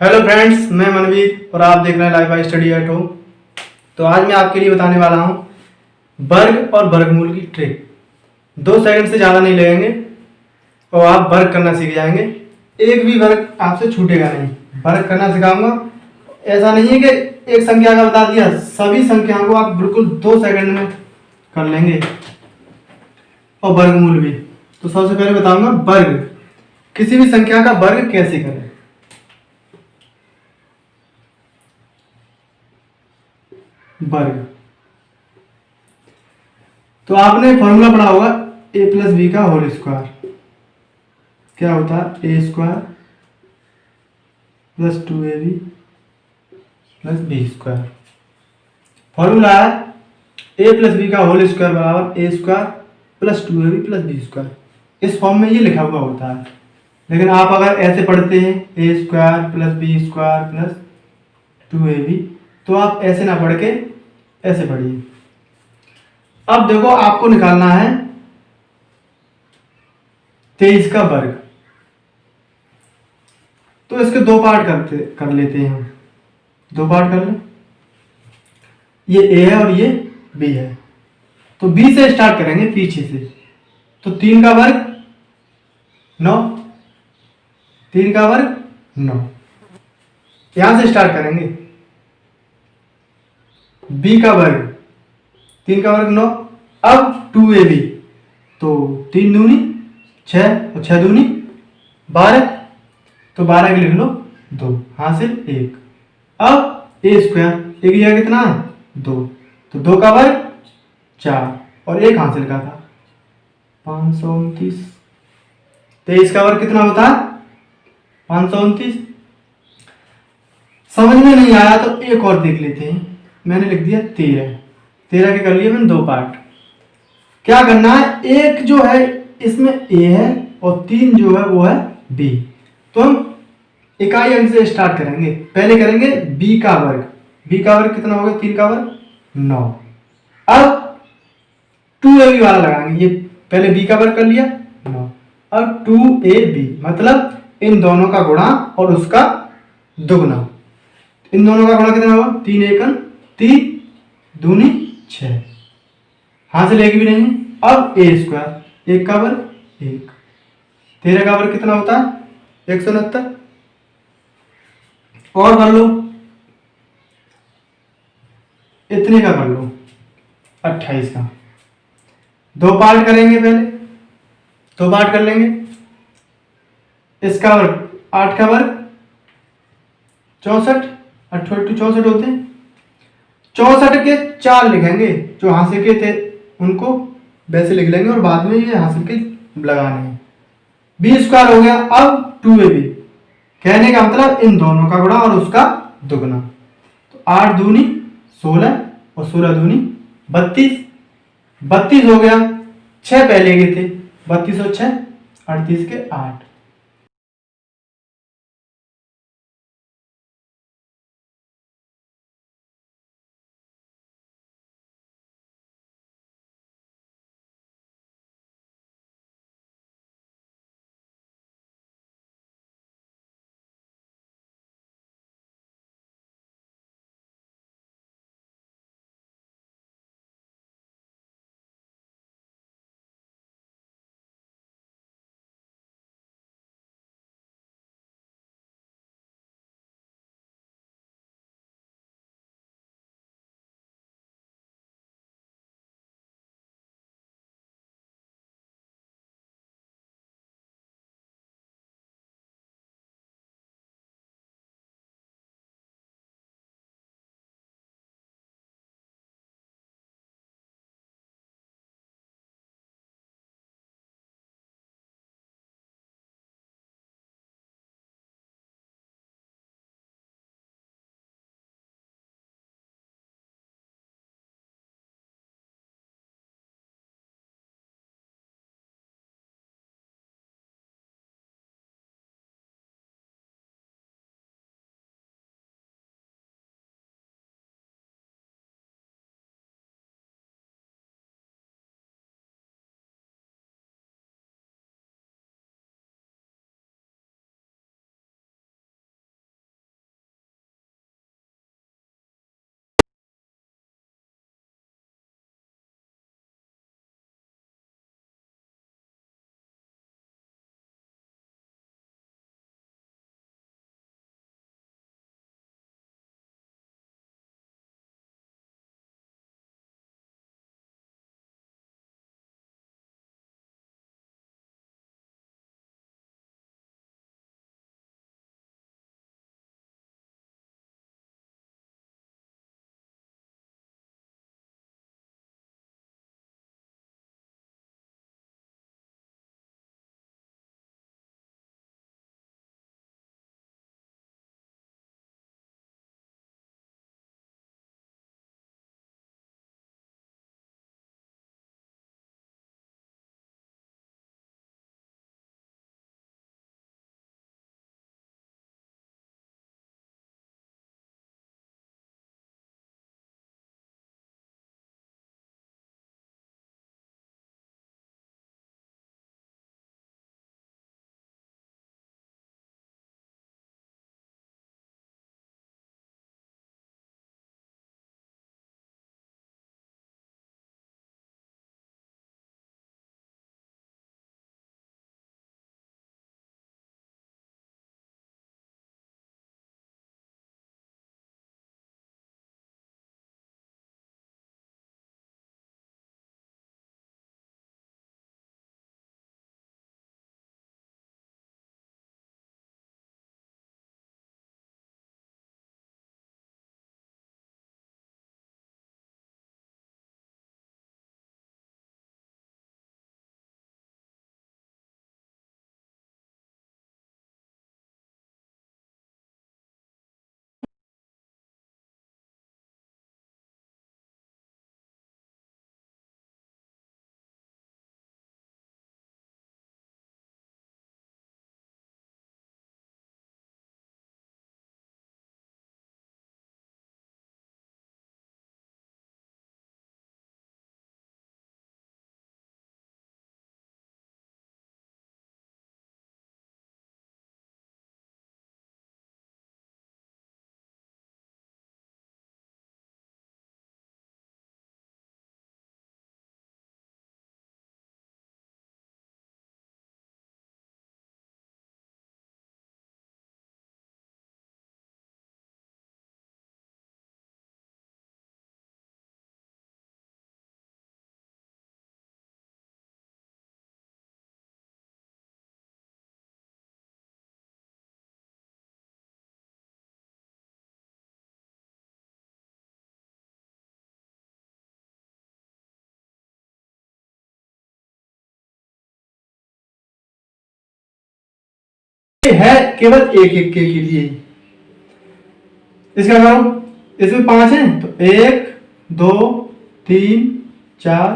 Hello friends, मैं मनवीर और आप देख रहे हैं live bye study at home. तो आज मैं आपके लिए बताने वाला हूँ वर्ग और वर्गमूल की ट्रिक। 2 सेकंड से ज़्यादा नहीं लगेंगे और आप वर्ग करना सीख जाएंगे। एक भी वर्ग आपसे छूटेगा नहीं। वर्ग करना सिखाऊंगा। ऐसा नहीं है कि एक संख्या का बता दिया, सभी संख्याओं को आप बिल्कुल 2 सेकंड में कर लेंगे। और वर्गमूल भी। तो सबसे पहले बताऊंगा वर्ग, किसी भी संख्या का वर्ग कैसे करें। वर्ग तो आपने फॉर्मूला पढ़ा होगा a प्लस बी का होल स्क्वायर। क्या होता है? A square plus 2ab plus B square. Formula है a प्लस बी का होल स्क्वायर बराबर A square plus 2ab plus B square. इस फॉर्म में ये लिखा हुआ होता है, लेकिन आप अगर ऐसे पढ़ते हैं A square plus B square plus 2ab, तो आप ऐसे ना पढ़ के ऐसे पढ़िए। अब देखो, आपको निकालना है 23 का वर्ग। तो इसके दो पार्ट कर लेते हैं हम। दो पार्ट कर लें। ये ए है और ये बी है। तो बी से स्टार्ट करेंगे पीछे से। तो 3 का वर्ग 9, 3 का वर्ग 9। यहां से स्टार्ट करेंगे। बी का वर्ग, 3 का वर्ग 9। अब 2ab, तो 3 दूनी 6 और 6 दूनी 12। तो 12 के लिख लो 2, हासिल 1। अब ए स्क्वायर, एक यह कितना है 2, तो 2 का वर्ग 4 और 1 हासिल का था 529। 23 का वर्ग कितना होता है 529। समझ में नहीं आया तो एक और देख लेते हैं। मैंने लिख दिया 13। 13 के कर लिए मैंने दो पार्ट। क्या करना है, एक जो है इसमें ए है और 3 जो है वो है बी। तो हम इकाई अंक से स्टार्ट करेंगे। पहले करेंगे बी का वर्ग। बी का वर्ग कितना होगा 3 का वर्ग 9। अब 2ab वाला लगाएंगे। ये पहले बी का वर्ग कर लिया 9। अब 2ab मतलब इन दोनों का गुणा और उसका दुगना। इन दोनों का गुणा कितना होगा 3 एकम 3 दूनी 6, हासिल एक भी नहीं है। अब ए स्क्वायर, 1 का वर्ग 1। 13 का वर्ग कितना होता है 169। और कर लो, इतने का कर लो 28 का। दो पार्ट करेंगे। पहले दो पार्ट कर लेंगे। इसका वर्ग 8 का वर्ग 64, 8 64 होते हैं। 64 के 4 लिखेंगे, जो हासिल के थे उनको वैसे लिख लेंगे और बाद में ये हासिल के लगाने हैं। बी स्क्वायर हो गया। अब 2ab, कहने का मतलब इन दोनों का गुणा और उसका दुगना। तो 8 दूनी 16 और 16 दूनी 32। 32 हो गया। 6 पहले के थे, 32 और 6 38 के 8। है केवल एक एक के लिए। इसका करो, इसमें 5 है तो 1 2 3 4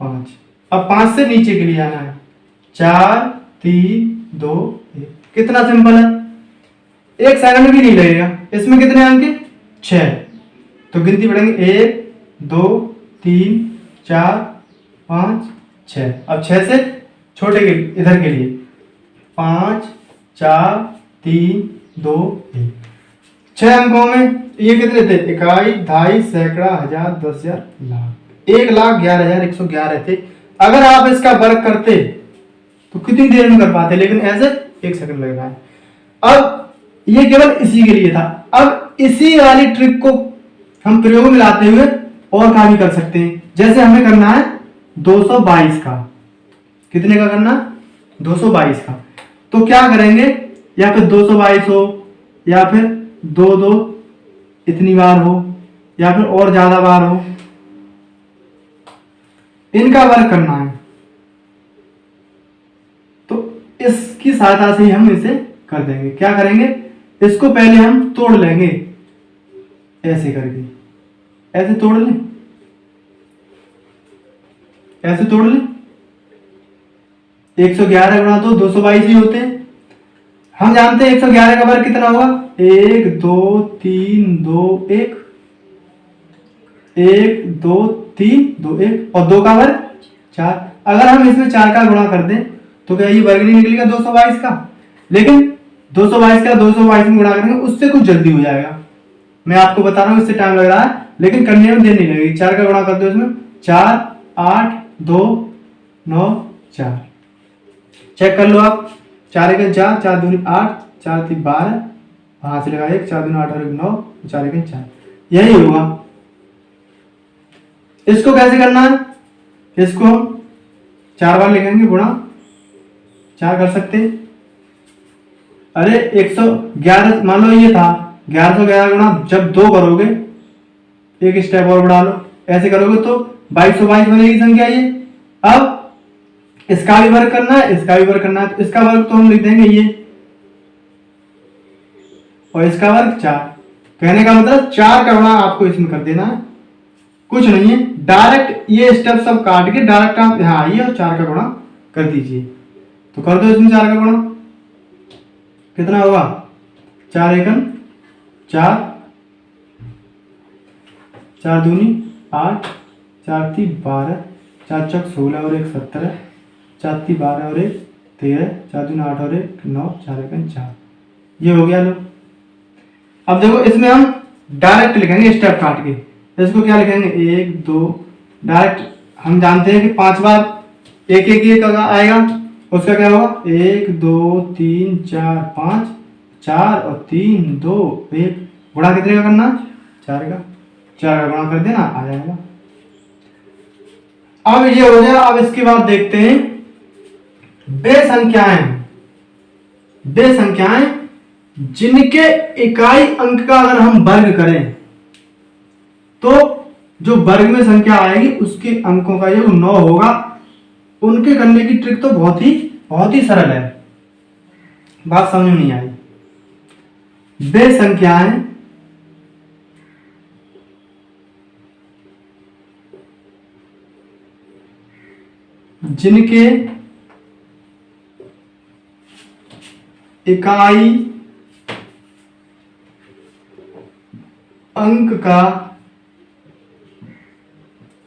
5। अब 5 से नीचे के लिए आना है, 4 3 2 1। कितना सिंपल है, 1 सेकंड भी नहीं लगेगा। इसमें कितने अंक, 6। तो गिनती बढ़ेंगे 1 2 3 4 5 6। अब 6 से छोटे के इधर के लिए 5 4 3 2 1। 6 अंकों में ये कितने थे, इकाई, दहाई, सैकड़ा, हजार, 10,000, लाख। 1,11,111 थे। अगर आप इसका वर्ग करते तो कितनी देर में कर पाते, लेकिन ऐसे 1 सेकंड लग रहा है। अब ये केवल इसी के लिए था। अब इसी वाली ट्रिक को हम प्रयोग में लाते हुए और काम भी कर सकते हैं। जैसे हमें करना है 222 का, कितने का करना, 222 का। तो क्या करेंगे, या फिर 222 हो, या फिर 2 2 इतनी बार हो, या फिर और ज्यादा बार हो, इनका वर्ग करना है। तो इसकी सहायता से ही हम इसे कर देंगे। क्या करेंगे, इसको पहले हम तोड़ लेंगे, ऐसे करके, ऐसे तोड़ लें, ऐसे तोड़ लें। 111 गुणा 2 222 ही होते हैं। हम जानते हैं 111 का वर्ग कितना होगा, 1 2 3 2 1, 1 2 3 2 1, और 2 का वर्ग 4। अगर हम इसमें 4 का गुणा कर दें तो क्या ये वर्ग नहीं निकलेगा 222 का, लेकिन 222 का 222 में गुणा करेंगे उससे कुछ जल्दी हो जाएगा। मैं आपको बता रहा हूं, इससे टाइम लग रहा है लेकिन करने में देर नहीं लगेगी। 4 का गुणा कर दो इसमें, 4 8 2 9 4। चेक कर लो आप, 4 1 4, 4 2 8, 4 3 12, वहां से लगा 1, 4 2 8 और 1 9, 4 1 4, यही होगा। इसको कैसे करना है, इसको हम 4 बार लिखेंगे, गुणा 4 कर सकते हैं। अरे 111 मान लो ये था, 1111 गुणा जब 2 करोगे, एक स्टेप और बढ़ा लो, ऐसे करोगे तो 2222 बनेगी संख्या ये। अब इसका भी वर्ग करना है, इसका भी वर्ग करना है, तो इसका वर्ग तो हम लिख देंगे ये, और इसका वर्ग 4। कहने का मतलब 4 का गुणा आपको इसमें कर देना है, कुछ नहीं है। डायरेक्ट ये स्टेप सब काट के डायरेक्ट आप यहाँ आइए और 4 का गुणा कर दीजिए। तो कर दो इसमें 4 का गुणा, कितना होगा, 4 एकम 4, 4 दूनी 8, 4 3 12, 4 चौक 16 और 1 17, 4 3 12 और 1 13, 4 दूनी 8 और 1 9, 4 एकम 4। ये हो गया लो। अब देखो इसमें हम डायरेक्ट लिखेंगे स्टेप काट के। इसको क्या लिखेंगे, 1 2, डायरेक्ट हम जानते हैं कि 5 बार एक एक एक आएगा, उसका क्या होगा, 1 2 3 4 5, 4 और 3 2 1, गुणा कितने का करना, 4 का। 4 का गुणा कर देना, आ जाएगा। अब ये हो गया। अब इसके बाद देखते हैं बेसंख्याएं। बेसंख्याएं जिनके इकाई अंक का अगर हम वर्ग करें तो जो वर्ग में संख्या आएगी उसके अंकों का योग 9 होगा। उनके करने की ट्रिक तो बहुत ही सरल है, बात समझ में नहीं आई। बेसंख्याएं जिनके इकाई अंक का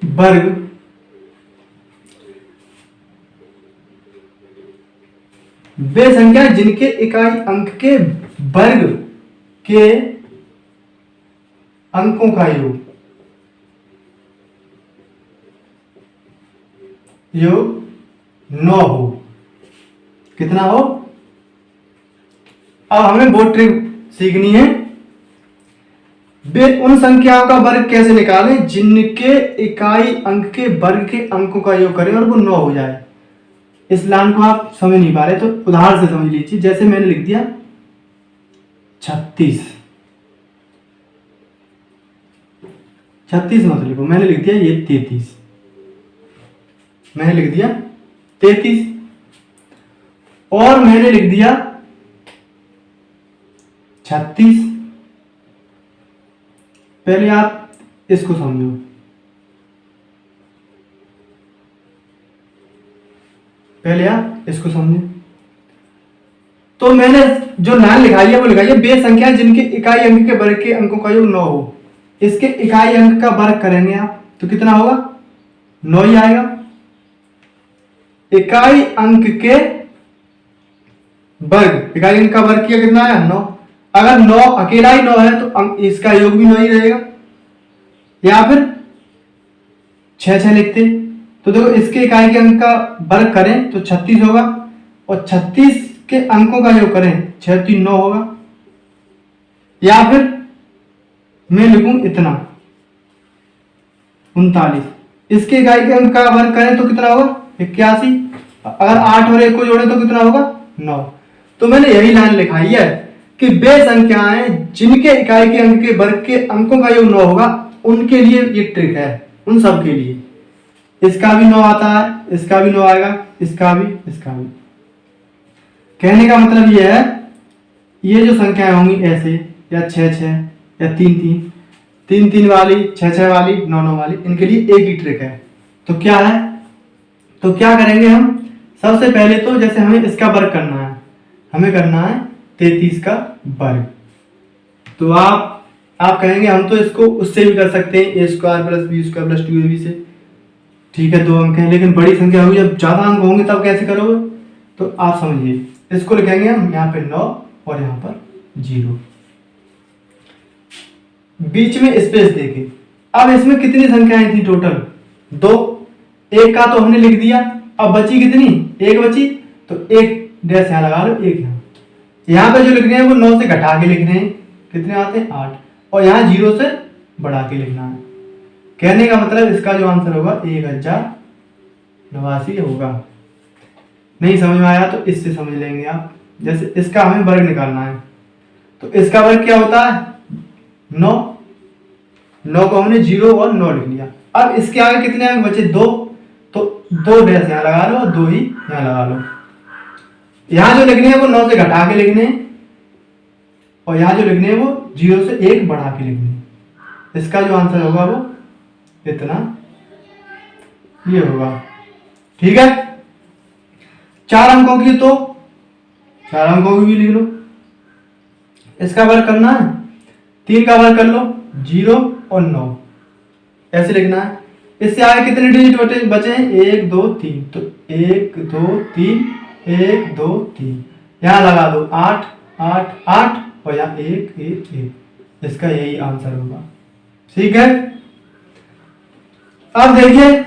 वर्ग वे संख्या जिनके इकाई अंक के वर्ग के अंकों का योग 9 हो। कितना हो, अब हमें वो ट्रिक सीखनी है। वे उन संख्याओं का वर्ग कैसे निकालें जिनके इकाई अंक के वर्ग के अंकों का योग करें और वो 9 हो जाए। इस लाइन को आप समझ नहीं पा रहे तो उदाहरण से समझ लीजिए। जैसे मैंने लिख दिया 36, 36 मत लिखो, मैंने लिख दिया ये 33, मैंने लिख दिया 33, और मैंने लिख दिया 36। पहले आप इसको समझो, पहले आप इसको समझो। तो मैंने जो लाइन लिखाई है वो लिखाई है बे संख्या जिनके इकाई अंक के वर्ग के अंकों का योग 9 हो। इसके इकाई अंक का वर्ग करेंगे आप तो कितना होगा, 9 ही आएगा। इकाई अंक के वर्ग, इकाई अंक का वर्ग किया कितना आया, 9। अगर 9 अकेला ही 9 है तो इसका योग भी 9 ही रहेगा। या फिर 6 लिखते तो देखो इसके इकाई के अंक का वर्ग करें तो 36 होगा, और 36 के अंकों का योग करें 6 3 9 होगा। या फिर मैं लिखूं इतना 39, इसके इकाई के अंक का वर्ग करें तो कितना होगा 81। अगर 8 और 1 को जोड़े तो कितना होगा 9। तो मैंने यही लाइन लिखाई है कि वे संख्याएं जिनके इकाई के अंक के वर्ग के अंकों का योग 9 होगा उनके लिए ये ट्रिक है, उन सब के लिए। इसका भी 9 आता है, इसका भी 9 आएगा, इसका भी, इसका भी। कहने का मतलब ये है, ये जो संख्याएं होंगी ऐसे या 6 या 3 वाली, 6 वाली, 9 वाली, इनके लिए एक ही ट्रिक है। तो क्या है, तो क्या करेंगे हम, सबसे पहले तो जैसे हमें इसका वर्ग करना है, हमें करना है 33 का वर्ग। तो आप कहेंगे हम तो इसको उससे भी कर सकते हैं, a² + b² + 2ab से। ठीक है, 2 अंक हैं, लेकिन बड़ी संख्या होगी, जब ज्यादा अंक होंगे तब कैसे करोगे। तो आप समझिए, इसको लिखेंगे हम यहाँ पे 9 और यहाँ पर 0, बीच में स्पेस देके। अब इसमें कितनी संख्याएं थी टोटल, 2। एक का तो हमने लिख दिया, अब बची कितनी, 1 बची, तो 1 डैश यहाँ लगा लो, 1 यहाँ पे जो लिख रहे हैं वो 9 से घटा के लिख रहे हैं, कितने आते हैं 8, और यहाँ 0 से बढ़ा के लिखना है। कहने का मतलब इसका जो आंसर होगा 1089 होगा। नहीं समझ में आया तो इससे समझ लेंगे आप। जैसे इसका हमें वर्ग निकालना है, तो इसका वर्ग क्या होता है 9 को हमने 0 और 9 लिख लिया। अब इसके आगे कितने अंक बचे, 2, तो 2 डैश यहाँ लगा लो, 2 ही यहाँ लगा लो। यहाँ जो लिखने हैं वो 9 से घटा के लिखने हैं, और यहाँ जो लिखने हैं वो 0 से 1 बढ़ा के लिखने हैं। इसका जो आंसर होगा वो इतना ये होगा। ठीक है, 4 अंकों की, तो 4 अंकों की भी लिख लो। इसका वर्ग करना है, 3 का वर्ग कर लो, 0 और 9 ऐसे लिखना है। इससे आगे कितने डिजिट बचे हैं, 1 2 3, तो 1 2 3 1 2 3 यहाँ लगा दो, 8 8 8 और यहाँ 1 1 1। इसका यही आंसर होगा। ठीक है, अब देखिए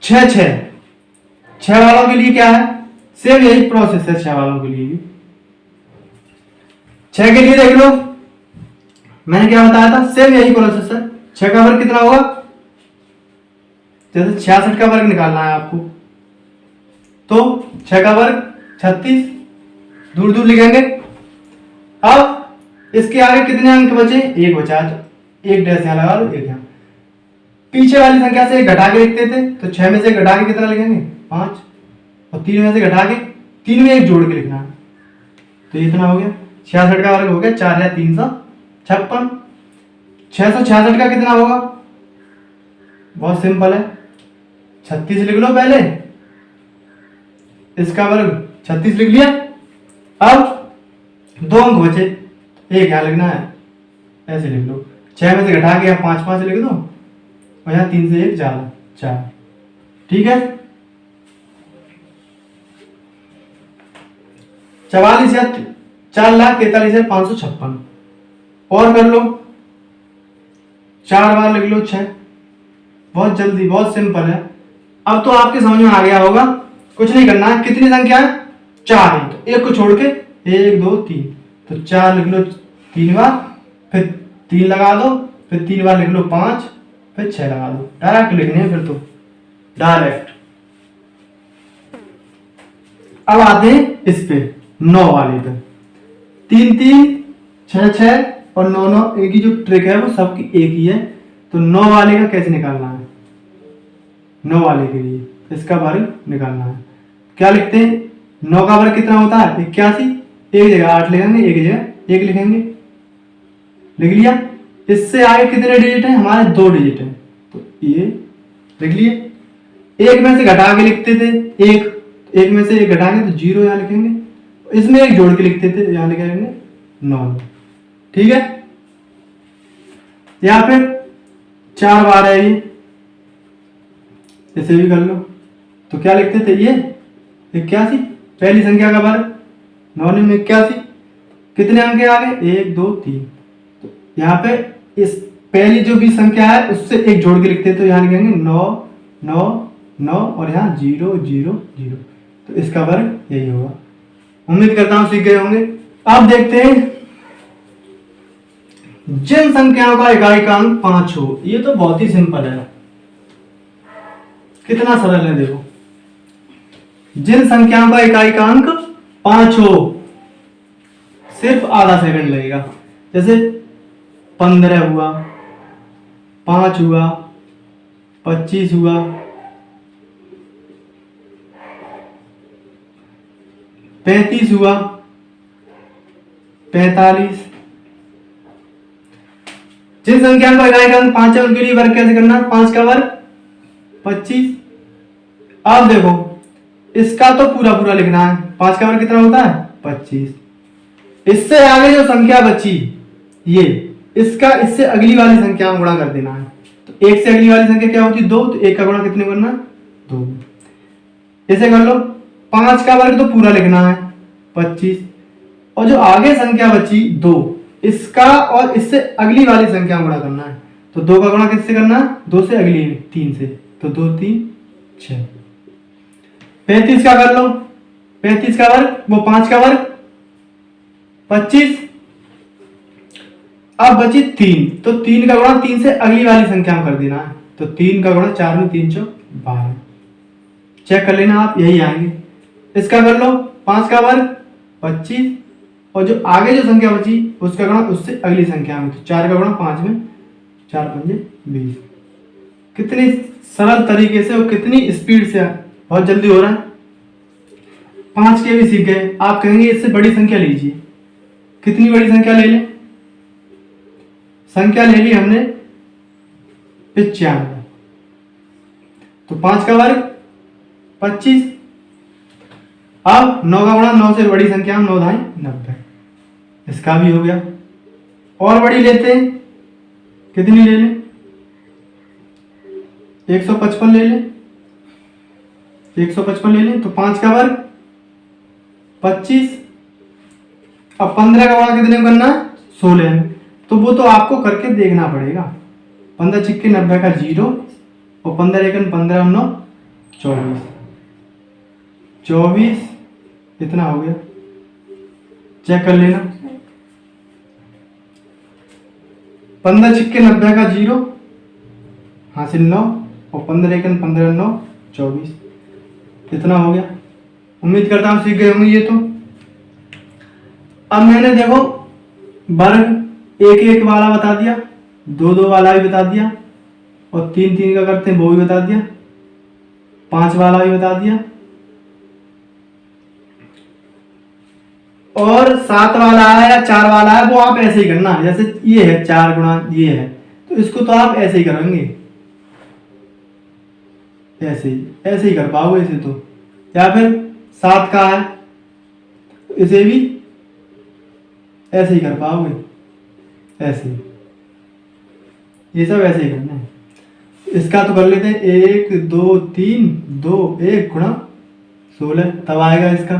6 वालों के लिए क्या है, सेम यही प्रोसेस है 6 वालों के लिए भी। 6 के लिए देख लो, मैंने क्या बताया था, सेम यही प्रोसेस है। 6 का वर्ग कितना होगा, जैसे 66 का वर्ग निकालना है आपको, तो 6 का वर्ग 36, दूर दूर लिखेंगे। अब इसके आगे कितने अंक बचे, 1 बचा है, तो 1 डैश यहाँ लगा लो, 1 यहाँ। पीछे वाली संख्या से घटा के लिखते थे, तो 6 में से घटा के कितना लिखेंगे 5, और 3 में से घटा के 3 में 1 जोड़ के लिखना है, तो इतना हो गया। 66 का वर्ग हो गया 4 या 356। 666 का कितना होगा, बहुत सिंपल है, 36 लिख लो पहले, इसका वर्ग 36 लिख लिया। अब 2 अंक बचे, 1 यहाँ लिखना है, ऐसे लिख लो। 6 में से घटा के यहाँ 5 5 लिख दो, और यहाँ 3 से 1 ज्यादा 4। ठीक है, 4,43,556 और कर लो, 4 बार लिख लो 6, बहुत जल्दी, बहुत सिंपल है। अब तो आपके समझ में आ गया होगा, कुछ नहीं करना है। कितनी संख्या है, 4 है, तो 1 को छोड़ के 1 2 3, तो 4 लिख लो 3 बार, फिर 3 लगा दो, फिर 3 बार लिख लो 5, फिर 6 लगा दो। डायरेक्ट लिखने हैं फिर तो, डायरेक्ट। अब आते हैं इस पे 9 वाले पे। 3 3 6 6 और 9 9, एक ही जो ट्रिक है वो सबकी एक ही है। तो 9 वाले का कैसे निकालना है, 9 वाले के लिए इसका वर्ग निकालना है। क्या लिखते हैं, 9 का वर्ग कितना होता है 81, एक जगह 8 लिखेंगे, एक जगह 1 लिखेंगे, लिख लिया। इससे आगे कितने डिजिट हैं हमारे? 2 डिजिट हैं, तो ये लिख लिए। एक में से घटा के लिखते थे, एक में से एक घटाएंगे तो 0 यहाँ लिखेंगे। इसमें एक जोड़ के लिखते थे, यहाँ लिखेंगे 9। ठीक है, यहाँ पे 4 बार है ये, इसे भी कर लो। तो क्या लिखते थे? ये 81, पहली संख्या का वर्ग 9 में 81। कितने अंक आ गए? 1 2 3। तो यहाँ पे इस पहली जो भी संख्या है उससे एक जोड़ के लिखते, तो यहाँ लिखेंगे 9 9 9 और यहाँ 0 0 0। तो इसका वर्ग यही होगा। उम्मीद करता हूं सीख गए होंगे। अब देखते हैं जिन संख्याओं का इकाई-अंक 5 हो। ये तो बहुत ही सिंपल है, कितना सरल है देखो। जिन संख्याओं का इकाई-अंक 5 हो, सिर्फ आधा सेकंड लगेगा। जैसे 15 हुआ, 5 हुआ, 25 हुआ, 35 हुआ, 45। जिन संख्या का इकाई-अंक 5 है उनके लिए वर्ग कैसे करना है? 5 का वर्ग 25। अब देखो इसका तो पूरा पूरा लिखना है। 5 का वर्ग कितना होता है? 25। इससे आगे जो संख्या बची ये, इसका इससे अगली वाली संख्या में गुणा कर देना है। तो 1 से अगली वाली संख्या क्या होती है? 2। तो 1 का गुणा कितने करना? 2। इसे कर लो। 5 का वर्ग तो पूरा लिखना है 25, और जो आगे संख्या बची 2, इसका और इससे अगली वाली संख्या में गुणा करना है। तो 2 का गुणा किससे करना है? 2 से अगली 3 से। तो 2 3 6। 35 का कर लो। 35 का वर्ग वो 5 का वर्ग 25। अब बची 3, तो 3 का गुणा 3 से अगली वाली संख्या में कर देना है। तो 3 का गुणा 4 में 3 चौक 12। चेक कर लेना आप, यही आएंगे। इसका कर लो। 5 का वर्ग 25, और जो आगे जो संख्या बची उसका गुणा उससे अगली संख्या में। तो 4 का गुणा 5 में 4 5 20। कितनी सरल तरीके से और कितनी स्पीड से, बहुत जल्दी हो रहा है। 5 के भी सीख गए। आप कहेंगे इससे बड़ी संख्या लीजिए। कितनी बड़ी संख्या ले लें? संख्या ले ली हमने 95। तो 5 का वर्ग 25। अब 9 का गुणा 9 से बड़ी संख्या 9 9 90। इसका भी हो गया। और बड़ी लेते हैं, कितनी ले लें? 155 ले लें। 155 ले लें। तो 5 का वर्ग 25। अब 15 का गुणा कितने करना? 16 में। तो वो तो आपको करके देखना पड़ेगा। 15 छिक्के 90 का 0, और 15 एकन 15 9 24। 24 इतना हो गया। चेक कर लेना। 15 छिक्के 90 का 0 हासिल 9, और 15 एकन 15 9 24। इतना हो गया। उम्मीद करता हूं सीख गए होंगे ये तो। अब मैंने देखो वर्ग 1 1 वाला बता दिया, 2 2 वाला भी बता दिया, और 3 3 का करते हैं वो भी बता दिया, 5 वाला भी बता दिया, और 7 वाला है या 4 वाला है वो आप ऐसे ही करना। जैसे ये है 4 गुणा ये है, तो इसको तो आप ऐसे ही करेंगे, ऐसे ही कर पाओगे इसे तो। या फिर 7 का है तो इसे भी ऐसे ही कर पाओगे, ऐसे। ये सब ऐसे ही करना है। इसका तो कर लेते हैं 1 2 3 2 1 गुणा 16, तब आएगा इसका।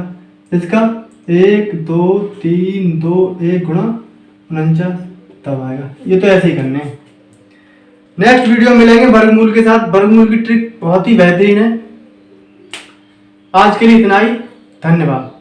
1 2 3 2 1 गुणा 49, तब आएगा। ये तो ऐसे ही करने हैं। नेक्स्ट वीडियो मिलेंगे वर्गमूल के साथ। वर्गमूल की ट्रिक बहुत ही बेहतरीन है। आज के लिए इतना ही। धन्यवाद।